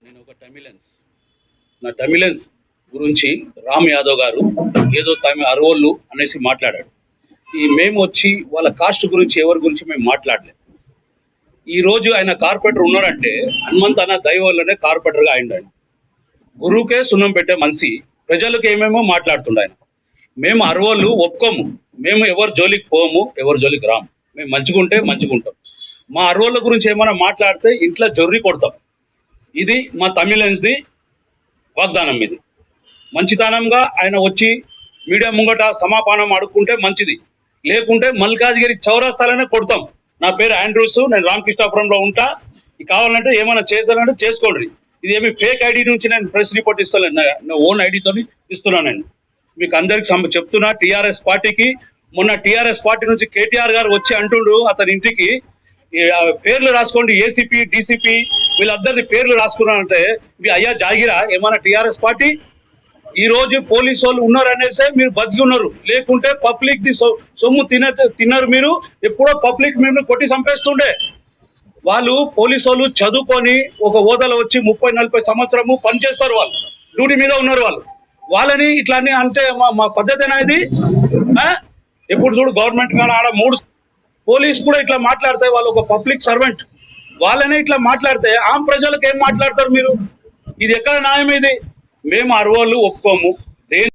నేను ఒక నా తమిళన్స్ గురించి రామ్ యాదవ్ గారు ఏదో అరవోళ్ళు అనేసి మాట్లాడాడు. మేము వచ్చి వాళ్ళ కాస్ట్ గురించి ఎవరి గురించి మేము మాట్లాడలేదు. ఈ రోజు ఆయన కార్పొరేటర్ ఉన్నారంటే హనుమంత్ అన్న దైవంలోనే కార్పొరేటర్గా అయిండు. ఆయన గురువుకే సున్నం పెట్టే మనిషి, ప్రజలకు ఏమేమో మాట్లాడుతుండ ఆయన. మేము అరవోళ్ళు ఒప్పుకోము, మేము ఎవరి జోలికి పోము, ఎవరి జోలికి రాము. మేము మంచిగుంటే మంచిగుంటాం. మా అరవోళ్ళ గురించి ఏమైనా మాట్లాడితే ఇంట్లో జొర్రి కొడతాం. ఇది మా తమిళన్స్ది వాగ్దానం. ఇది మంచితనంగా ఆయన వచ్చి మీడియా ముంగట సమాపానం అడుక్కుంటే మంచిది, లేకుంటే మల్కాజ్గిరి చౌరస్తాలనే కొడతాం. నా పేరు ఆండ్రూస్, నేను రామకృష్ణాపురంలో ఉంటా. కావాలంటే ఏమైనా చేస్తానంటే చేసుకోండి. ఇది ఏమి ఫేక్ ఐడి నుంచి నేను ప్రెస్ రిపోర్ట్ ఇస్తాను, నా ఓన్ ఐడితో ఇస్తున్నాను. నేను మీకు అందరికి చెప్తున్నా, టీఆర్ఎస్ పార్టీకి మొన్న టీఆర్ఎస్ పార్టీ నుంచి కేటీఆర్ గారు వచ్చి అంటుండు అతని ఇంటికి పేర్లు రాసుకోండి, ఏసీపీ డీసీపీ వీళ్ళందరినీ పేర్లు రాసుకున్నారంటే మీ అయ్యా జాగిరా ఏమైనా టీఆర్ఎస్ పార్టీ? ఈ రోజు పోలీసు వాళ్ళు ఉన్నారు అనేసే మీరు బతికి ఉన్నారు, లేకుంటే పబ్లిక్ ది సొమ్ము తిన్నారు. మీరు ఎప్పుడో పబ్లిక్ మేము కొట్టి చంపేస్తుండే. వాళ్ళు పోలీసు వాళ్ళు చదువుకొని ఒక హోదాలో వచ్చి 30-40 సంవత్సరము పనిచేస్తారు, వాళ్ళు డ్యూటీ మీద ఉన్నారు. వాళ్ళని ఇట్లా అంటే మా పద్ధతి అనేది ఎప్పుడు చూడు గవర్నమెంట్ కానీ ఆడ 3 పోలీస్ కూడా ఇట్లా మాట్లాడితే వాళ్ళు ఒక పబ్లిక్ సర్వెంట్, వాళ్ళనే ఇట్లా మాట్లాడితే ఆమ్ ప్రజలకు ఏం మాట్లాడతారు మీరు? ఇది ఎక్కడ న్యాయం? ఇది మేము అరవోళ్ళు ఒప్పుకోము.